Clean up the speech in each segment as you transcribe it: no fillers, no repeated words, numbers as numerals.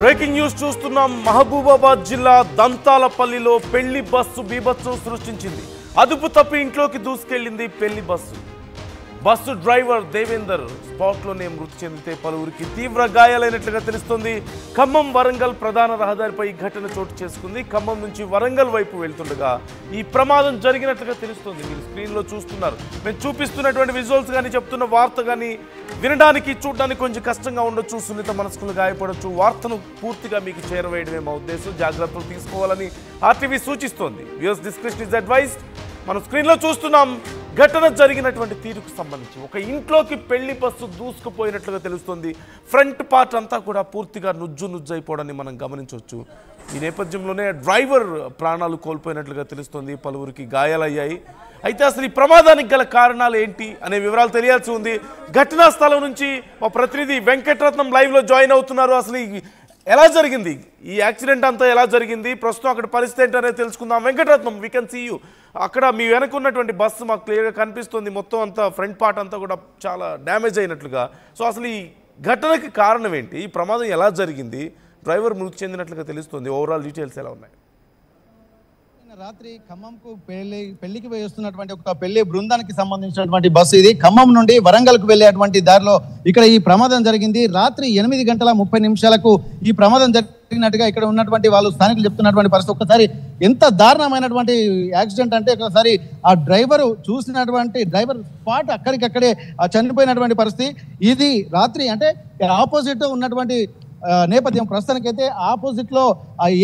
Breaking news చూస్తున్నాం. మహబూబాబాద్ జిల్లా దంతాలపల్లిలో పెళ్లి బస్సు బీభత్సం సృష్టించింది. అదుపు తప్పి ఇంట్లోకి దూసుకెళ్లింది పెళ్లి బస్సు. బస్సు డ్రైవర్ దేవేందర్ స్పాట్లోనే మృతి చెందితే పలువురికి తీవ్ర గాయాలైనట్లుగా తెలుస్తోంది. ఖమ్మం వరంగల్ ప్రధాన రహదారిపై ఈ ఘటన చోటు చేసుకుంది. ఖమ్మం నుంచి వరంగల్ వైపు వెళ్తుండగా ఈ ప్రమాదం జరిగినట్లుగా తెలుస్తోంది. మీరు స్క్రీన్లో చూస్తున్నారు. మేము చూపిస్తున్నటువంటి విజువల్స్ కానీ చెప్తున్న వార్త కానీ వినడానికి చూడడానికి కొంచెం కష్టంగా ఉండొచ్చు, సున్నిత మనస్కులు గాయపడవచ్చు. వార్తను పూర్తిగా మీకు చేరవేయడమే మా ఉద్దేశం. జాగ్రత్తలు తీసుకోవాలని ఆర్టీవీ సూచిస్తోంది. Viewers description is advised. మనం స్క్రీన్లో చూస్తున్నాం ఘటన జరిగినటువంటి తీరుకు సంబంధించి. ఒక ఇంట్లోకి పెళ్లి బస్సు దూసుకుపోయినట్లుగా తెలుస్తుంది. ఫ్రంట్ పార్ట్ అంతా కూడా పూర్తిగా నుజ్జైపోవడాన్ని మనం గమనించవచ్చు. ఈ నేపథ్యంలోనే డ్రైవర్ ప్రాణాలు కోల్పోయినట్లుగా తెలుస్తుంది. పలువురికి గాయాలయ్యాయి. అయితే అసలు ఈ ప్రమాదానికి గల కారణాలు ఏంటి అనే వివరాలు తెలియాల్సి ఉంది. ఘటనా స్థలం నుంచి మా ప్రతినిధి వెంకటరత్నం లైవ్లో జాయిన్ అవుతున్నారు. అసలు ఎలా జరిగింది ఈ యాక్సిడెంట్ అంతా, ఎలా జరిగింది, ప్రస్తుతం అక్కడ పరిస్థితి ఏంటనేది తెలుసుకుందాం. Venkataratnam, we can see you. అక్కడ మీ వెనక ఉన్నటువంటి బస్సు మాకు క్లియర్గా కనిపిస్తుంది. మొత్తం అంతా ఫ్రంట్ పార్ట్ అంతా కూడా చాలా డ్యామేజ్ అయినట్లుగా. సో అసలు ఈ ఘటనకి కారణం ఏంటి, ఈ ప్రమాదం ఎలా జరిగింది, డ్రైవర్ మృతి చెందినట్లుగా తెలుస్తుంది. ఓవరాల్ డీటెయిల్స్ ఎలా ఉన్నాయి? రాత్రి ఖమ్మంకు పెళ్లికి వస్తున్నటువంటి ఒక పెళ్లి బృందానికి సంబంధించినటువంటి బస్సు ఇది. ఖమ్మం నుండి వరంగల్కు వెళ్ళేటువంటి దారిలో ఇక్కడ ఈ ప్రమాదం జరిగింది. రాత్రి 8:30 ఈ ప్రమాదం జరిగినట్టుగా ఇక్కడ ఉన్నటువంటి వాళ్ళు స్థానికులు చెప్తున్నటువంటి పరిస్థితి. ఒక్కసారి ఎంత దారుణమైనటువంటి యాక్సిడెంట్ అంటే ఒకసారి ఆ డ్రైవరు చూసినటువంటి డ్రైవర్ స్పాట్ అక్కడికక్కడే చనిపోయినటువంటి పరిస్థితి. ఇది రాత్రి అంటే ఆపోజిట్ ఉన్నటువంటి నేపథ్యం. ప్రస్తుతానికైతే ఆపోజిట్ లో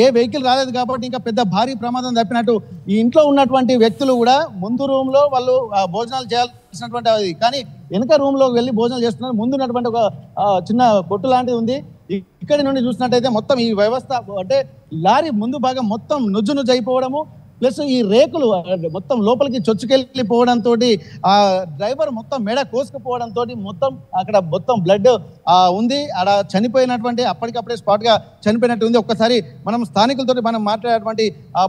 ఏ వెహికల్ రాలేదు కాబట్టి ఇంకా పెద్ద భారీ ప్రమాదం తప్పినట్టు. ఈ ఇంట్లో ఉన్నటువంటి వ్యక్తులు కూడా ముందు రూమ్ లో వాళ్ళు భోజనాలు చేయాల్సినటువంటి అది, కానీ వెనక రూమ్ లోకి వెళ్ళి భోజనాలు చేస్తున్నారు. ముందు ఉన్నటువంటి ఒక చిన్న కొట్టు లాంటిది ఉంది. ఇక్కడి నుండి చూసినట్టయితే మొత్తం ఈ వ్యవస్థ అంటే లారీ ముందు భాగం మొత్తం నుజ్జు అయిపోవడము, ప్లస్ ఈ రేకులు మొత్తం లోపలికి చొచ్చుకెళ్ళిపోవడంతో ఆ డ్రైవర్ మొత్తం మెడ కోసుకుపోవడంతో మొత్తం అక్కడ మొత్తం బ్లడ్ ఉంది. అక్కడ చనిపోయినటువంటి అప్పటికప్పుడే స్పాట్ గా చనిపోయినట్టు ఉంది. ఒక్కసారి మనం స్థానికులతో మనం మాట్లాడేటువంటి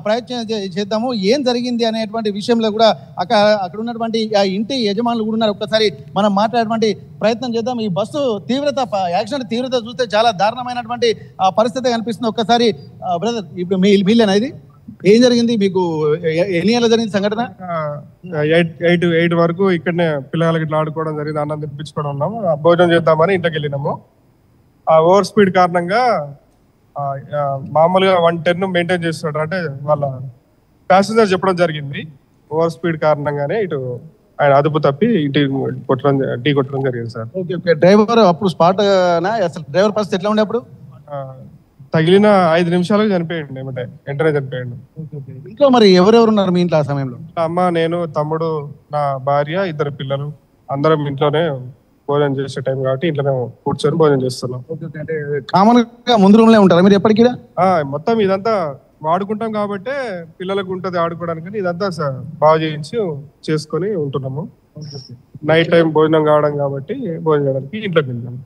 ప్రయత్నం చేద్దాము. ఏం జరిగింది అనేటువంటి విషయంలో కూడా అక్కడ ఉన్నటువంటి ఆ ఇంటి యజమానులు కూడా ఉన్నారు. ఒక్కసారి మనం మాట్లాడేటువంటి ప్రయత్నం చేద్దాం. ఈ బస్సు తీవ్రత, యాక్సిడెంట్ తీవ్రత చూస్తే చాలా దారుణమైనటువంటి పరిస్థితి కనిపిస్తుంది. ఒక్కసారి బ్రదర్, ఇప్పుడు మీలేనా ఇది? ఏం జరిగింది మీకు? ఎన్ని ఏళ్ళ జరిగింది సంఘటన? 8 వరకు ఇక్కడనే పిల్లలకి ఇట్లా ఆడుకోవడం జరిగింది. అన్నం తినిపించుకోవడం ఉన్నాము. భోజనం చేద్దామని ఇంట్లోకి వెళ్ళినాము. ఆ ఓవర్ స్పీడ్ కారణంగా మామూలుగా 110 మెయింటైన్ చేస్తున్నాడు అంటే వాళ్ళ ప్యాసింజర్ చెప్పడం జరిగింది. ఓవర్ స్పీడ్ కారణంగానే ఇటు ఆయన అదుపు తప్పి ఢీ కొట్టడం జరిగింది సార్. ఓకే. డ్రైవర్ అప్పుడు స్పాట్ అసలు డ్రైవర్ పరిస్థితి ఎట్లా ఉండే అప్పుడు? తగిలిన 5 నిమిషాలకు చనిపోయాడు. వెంటనే చనిపోయాడు. ఇంట్లో మరి ఎవరెవరు ఉన్నారు మీ ఇంట్లో ఆ సమయంలో? అమ్మ, నేను, తమ్ముడు, నా భార్య, 2 పిల్లలు, అందరం ఇంట్లోనే భోజనం చేసే టైం కాబట్టి ఇంట్లోనే కూర్చొని భోజనం చేస్తున్నాం. అంటే కామన్ గా ముందు రూమ్ లో ఉంటారా మీరు ఎప్పటికీ? మొత్తం ఇదంతా వాడుకుంటాం కాబట్టి పిల్లలకు ఉంటది ఆడుకోవడానికి. ఇదంతా బాగా చేసుకొని ఉంటున్నాము. నైట్ టైం భోజనం కావడం కాబట్టి భోజనం చేయడానికి ఇంట్లోకి వెళ్ళాము.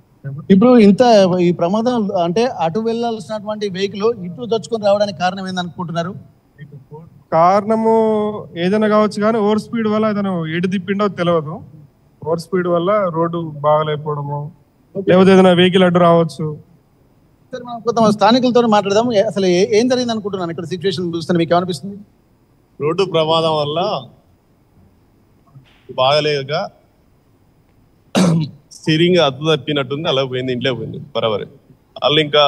ఇప్పుడు ఇంత ఈ ప్రమాదం అంటే అటు వెళ్ళాల్సినటువంటి వెహికల్ ఇటు తెచ్చుకొని రావడానికి కారణం ఏందనుకుంటున్నారు? కారణము ఏదైనా కావచ్చు, కానీ ఓవర్ స్పీడ్ వల్ల అతను ఎటు తిప్పిండో తెలియదు. ఓవర్ స్పీడ్ వల్ల రోడ్డు బాగలేకపోవడము, లేకపోతే ఏదైనా వెహికల్ అడ్డు రావచ్చు. సరే, మనం కొంత స్థానికులతో మాట్లాడదాం. అసలు ఏం జరిగింది అనుకుంటున్నాను ఇక్కడ సిచ్యువేషన్ చూస్తే మీకు ఏమనిపిస్తుంది? రోడ్డు ప్రమాదం వల్ల బాగలేక స్టీరింగ్ అద్దు తప్పినట్టుంది. అలా పోయింది, ఇంట్లో పోయింది బరాబరి. వాళ్ళు ఇంకా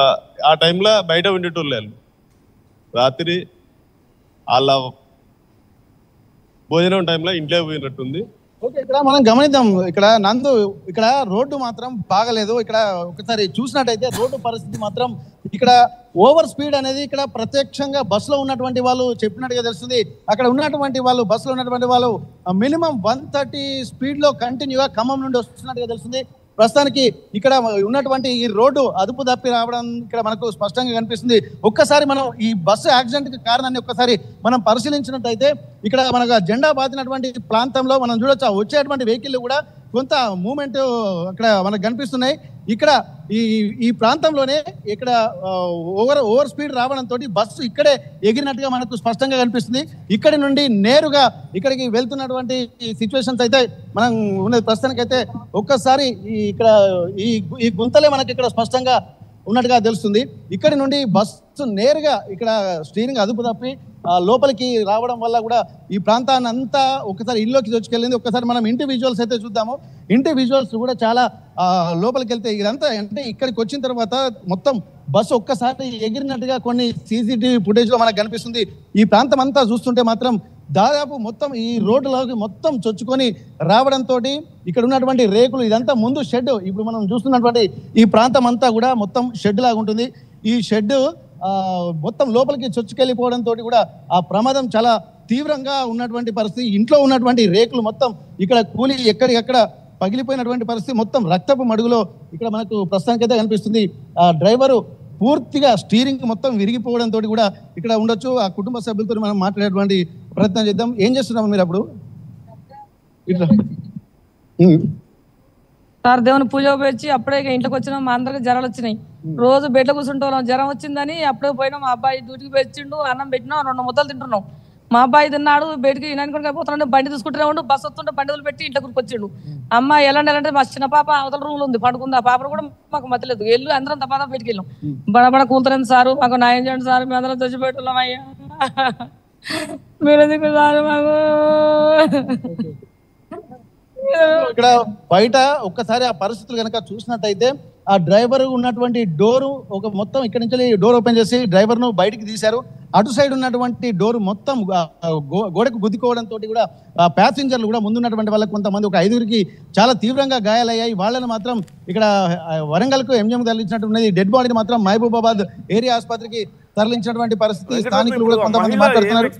ఆ టైంలో బయట ఉండేటోళ్ళు. వాళ్ళు రాత్రి వాళ్ళ భోజనం టైంలో ఇంట్లో పోయినట్టుంది. ఓకే, ఇక్కడ మనం గమనిద్దాం. ఇక్కడ ఇక్కడ రోడ్డు మాత్రం బాగలేదు. ఇక్కడ ఒకసారి చూసినట్టయితే రోడ్డు పరిస్థితి మాత్రం ఇక్కడ ఓవర్ స్పీడ్ అనేది ఇక్కడ ప్రత్యక్షంగా బస్సులో ఉన్నటువంటి వాళ్ళు చెప్పినట్టుగా తెలుస్తుంది. అక్కడ ఉన్నటువంటి వాళ్ళు బస్సులో ఉన్నటువంటి వాళ్ళు మినిమం 130 స్పీడ్ లో కంటిన్యూగా ఖమ్మం నుండి వస్తున్నట్టుగా తెలుస్తుంది. ప్రస్తుతానికి ఇక్కడ ఉన్నటువంటి ఈ రోడ్డు అదుపు తప్పి రావడం ఇక్కడ మనకు స్పష్టంగా కనిపిస్తుంది. ఒక్కసారి మనం ఈ బస్సు యాక్సిడెంట్ కి కారణాన్ని ఒక్కసారి మనం పరిశీలించినట్టయితే ఇక్కడ మనకు జెండా బాతినటువంటి ప్రాంతంలో మనం చూడొచ్చు. వచ్చేటువంటి వెహికల్ కూడా కొంత మూమెంట్ అక్కడ మనకు కనిపిస్తున్నాయి. ఇక్కడ ఈ ప్రాంతంలోనే ఇక్కడ ఓవర్ స్పీడ్ రావడంతో బస్సు ఇక్కడే ఎగిరినట్టుగా మనకు స్పష్టంగా కనిపిస్తుంది. ఇక్కడి నుండి నేరుగా ఇక్కడికి వెళ్తున్నటువంటి సిచ్యువేషన్స్ అయితే మనం ఉన్నది. ప్రస్తుతానికైతే ఒక్కసారి ఇక్కడ ఈ గుంతలే మనకి ఇక్కడ స్పష్టంగా ఉన్నట్టుగా తెలుస్తుంది. ఇక్కడి నుండి బస్సు నేరుగా ఇక్కడ స్టీరింగ్ అదుపు తప్పి లోపలికి రావడం వల్ల కూడా ఈ ప్రాంతాన్ని అంతా ఒకసారి ఇల్లుకి తెచ్చుకెళ్ళింది. ఒకసారి మనం ఇంటి విజువల్స్ అయితే చూద్దాము. ఇంటి విజువల్స్ కూడా చాలా లోపలికి వెళ్తే ఇదంతా అంటే ఇక్కడికి వచ్చిన తర్వాత మొత్తం బస్సు ఒక్కసారి ఎగిరినట్టుగా కొన్ని సీసీటీవీ ఫుటేజ్ లో మనకు కనిపిస్తుంది. ఈ ప్రాంతం అంతా చూస్తుంటే మాత్రం దాదాపు మొత్తం ఈ రోడ్డులోకి మొత్తం చొచ్చుకొని రావడంతో ఇక్కడ ఉన్నటువంటి రేకులు ఇదంతా ముందు షెడ్, ఇప్పుడు మనం చూస్తున్నటువంటి ఈ ప్రాంతం అంతా కూడా మొత్తం షెడ్ లాగా ఉంటుంది. ఈ షెడ్ మొత్తం లోపలికి చొచ్చుకెళ్ళిపోవడంతో కూడా ఆ ప్రమాదం చాలా తీవ్రంగా ఉన్నటువంటి పరిస్థితి. ఇంట్లో ఉన్నటువంటి రేకులు మొత్తం ఇక్కడ కూలి ఎక్కడికక్కడ పగిలిపోయినటువంటి పరిస్థితి, మొత్తం రక్తపు మడుగులో ఇక్కడ మనకు ప్రస్తుతానికైతే కనిపిస్తుంది. ఆ డ్రైవరు పూర్తిగా స్టీరింగ్ మొత్తం విరిగిపోవడంతో కూడా ఇక్కడ ఉండొచ్చు. ఆ కుటుంబ సభ్యులతో మనం మాట్లాడేటువంటి ప్రయత్నం చేద్దాం. ఏం చేస్తున్నాము మీరు అప్పుడు? ఇట్లా సార్ దేవుని పూజ వచ్చి అప్పుడే ఇంట్లోకి వచ్చినాం. మా అందరికి జ్వరాలు వచ్చినాయి. రోజు బెడ్లో కూర్చుంటాం. జ్వరం వచ్చిందని అప్పుడే పోయినాం. మా అబ్బాయి డ్యూటీకి వచ్చిండు, అన్నం పెట్టినాం, 2 ముద్దలు తింటున్నాం. మా అబ్బాయి తిన్నాడు, బయటికి వినాయకుడికి పోతున్నాడు, బండి తీసుకుంటూనే ఉండు, బస్సు వస్తుంటే బండి పెట్టి ఇంట్లో వచ్చిండు. అమ్మ ఎలాంటి మా చిన్న పాప అవతల రూమ్లో ఉంది పడుకుంది. ఆ పాపను కూడా మాకు మతలేదు. వెళ్ళి అందరం తప్పదా బయటికి వెళ్ళాం. బడబడ కూతురండి సారు, మాకు న్యాయం చేయండి సార్, మేము అందరం తెచ్చిపెట్టున్నాం అయ్యా, మీరు ఎందుకు సారు మాకు. ఇక్కడ బయట ఒక్కసారి ఆ పరిస్థితులు కనుక చూసినట్టయితే ఆ డ్రైవర్ ఉన్నటువంటి డోరు ఒక మొత్తం ఇక్కడ నుంచి డోర్ ఓపెన్ చేసి డ్రైవర్ ను బయటికి తీశారు. అటు సైడ్ ఉన్నటువంటి డోర్ మొత్తం గోడకు గుద్దుకోవడంతో కూడా ప్యాసింజర్లు కూడా ముందున్నటువంటి వాళ్ళకి కొంతమంది ఒక 5గురికి చాలా తీవ్రంగా గాయాలయ్యాయి. వాళ్ళని మాత్రం ఇక్కడ వరంగల్కు ఎంజిఎం తరలించినట్టున్నది. డెడ్ బాడీని మాత్రం మహబూబాబాద్ ఏరియా ఆస్పత్రికి తరలించినటువంటి పరిస్థితి. స్థానికులు కూడా కొంతమంది మాట్లాడుతున్నారు.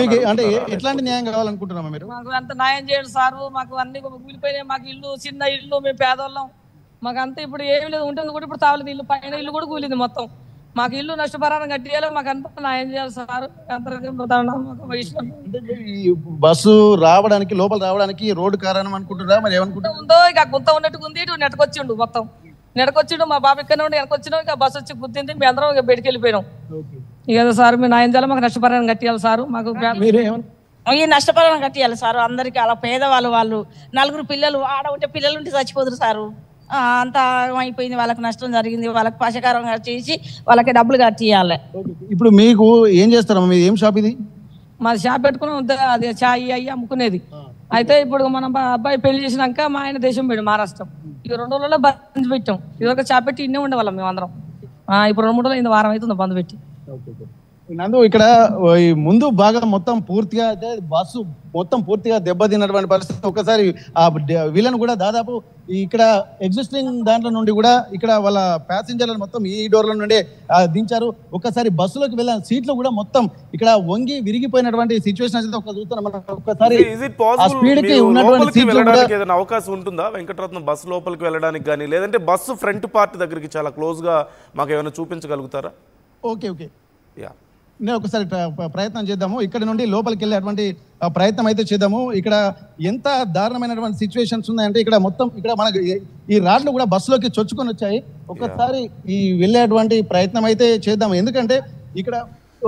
మీకు అంటే ఎట్లాంటి న్యాయం కావాలనుకుంటున్నామా మీరు? మాకు అంత న్యాయం చేయండి సారు. మాకు అన్ని కూలిపోయినాయి. మాకు ఇల్లు చిన్న ఇల్లు, మేము పేదవాళ్ళం. మాకు అంతా ఇప్పుడు ఏమి లేదు, ఉంటుంది కూడా ఇప్పుడు తావలేదు. ఇల్లు పైన ఇల్లు కూడా కూలింది మొత్తం. మాకు ఇల్లు నష్టపరాన్ని కట్టియాలి. మాకు అంతా న్యాయం చేయాలి సార్. బస్సు రావడానికి లోపల రావడానికి రోడ్డు కారణం అనుకుంటున్నారా మరి ఏమనుకుంటా ఉందో? ఇక గుంత ఉన్నట్టు ఉంది. ఇటు నెటకొచ్చిండు, మొత్తం నెటకొచ్చిండు. మా బాబు ఇక్కడ నుండి వెనకొచ్చినాం. ఇక బస్సు వచ్చి గుద్దింది. మేము అందరం ఇక బయటికి వెళ్ళిపోయినాం. ఇక సార్ మీరు న్యాయం చేయాలి. మాకు నష్టపరాన్ని కట్టియాలి సారు. మాకు ఈ నష్టపరాన్ని కట్టియాలి సారు. అందరికి అలా పేదవాళ్ళు, వాళ్ళు 4 పిల్లలు ఆడ ఉంటే పిల్లలు ఉంటే చచ్చిపోదురు సారు. అంతా అయిపోయింది, వాళ్ళకి నష్టం జరిగింది. వాళ్ళకి పశకారం చేసి వాళ్ళకి డబ్బులు కట్టియాలి. ఇప్పుడు మీకు ఏం చేస్తారమ్మా? మీది ఏం షాప్ ఇది? మాది షాప్ పెట్టుకున్నాం. అదే చాయ్ అయ్యి అమ్ముకునేది. అయితే ఇప్పుడు మన అబ్బాయి పెళ్లి చేసినాక మా ఆయన దేశం పోయాడు, మహారాష్ట్రం. ఇక 2 రోజుల్లో బంద్ పెట్టాం. ఇదివరకు షాప్ పెట్టి ఇన్నే ఉండేవాళ్ళం మేము అందరం. ఇప్పుడు 2-3 రోజులు ఇంత వారం అవుతుంది బంద్ పెట్టి. నందు ఇక్కడ ముందు భాగం మొత్తం పూర్తిగా అయితే బస్సు మొత్తం పూర్తిగా దెబ్బతిన్నటువంటి పరిస్థితి. ఒకసారి ఆ వీళ్ళను కూడా దాదాపు ఇక్కడ ఎగ్జిస్టింగ్ దాంట్లో నుండి కూడా ఇక్కడ వాళ్ళ ప్యాసింజర్లను మొత్తం ఈ డోర్ల నుండి దించారు. ఒక్కసారి బస్సులోకి వెళ్ళిన సీట్లు కూడా మొత్తం ఇక్కడ వంగి విరిగిపోయినటువంటి సిచ్యువేషన్ అయితే చూస్తున్నాం మనం. ఒక్కసారి స్పీడ్ కి ఉన్నటువంటి సీట్లు ఏదైనా అవకాశం ఉంటుందా వెంకటరత్నం బస్సు లోపలికి వెళ్ళడానికి కానీ, లేదంటే బస్సు ఫ్రంట్ పార్ట్ దగ్గరికి చాలా క్లోజ్ గా మాకు ఏమైనా చూపించగలుగుతారా? ఓకే నేను ఒకసారి ప్రయత్నం చేద్దాము. ఇక్కడ నుండి లోపలికి వెళ్ళేటువంటి ప్రయత్నం అయితే చేద్దాము. ఇక్కడ ఎంత దారుణమైనటువంటి సిచ్యువేషన్స్ ఉన్నాయంటే ఇక్కడ మొత్తం ఇక్కడ మనకు ఈ రాడ్లు కూడా బస్సులోకి చొచ్చుకొని వచ్చాయి. ఒకసారి ఈ వెళ్ళేటువంటి ప్రయత్నం అయితే చేద్దాము. ఎందుకంటే ఇక్కడ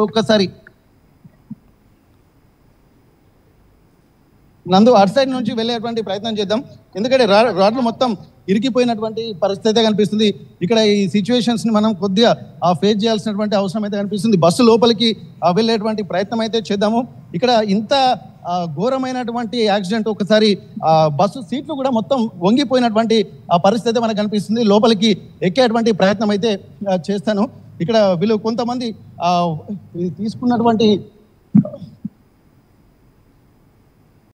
ఒక్కసారి నందు అటు సైడ్ నుంచి వెళ్ళేటువంటి ప్రయత్నం చేద్దాం. ఎందుకంటే రాడ్లు మొత్తం ఇరికిపోయినటువంటి పరిస్థితి కనిపిస్తుంది. ఇక్కడ ఈ సిచ్యువేషన్స్ ని మనం కొద్దిగా ఫేస్ చేయాల్సినటువంటి అవసరం అయితే కనిపిస్తుంది. బస్సు లోపలికి వెళ్ళేటువంటి ప్రయత్నం అయితే చేద్దాము. ఇక్కడ ఇంత ఘోరమైనటువంటి యాక్సిడెంట్, ఒకసారి బస్సు సీట్లు కూడా మొత్తం వంగిపోయినటువంటి పరిస్థితి మనకు కనిపిస్తుంది. లోపలికి ఎక్కేటువంటి ప్రయత్నం అయితే చేస్తాను. ఇక్కడ వీళ్ళు కొంతమంది తీసుకున్నటువంటి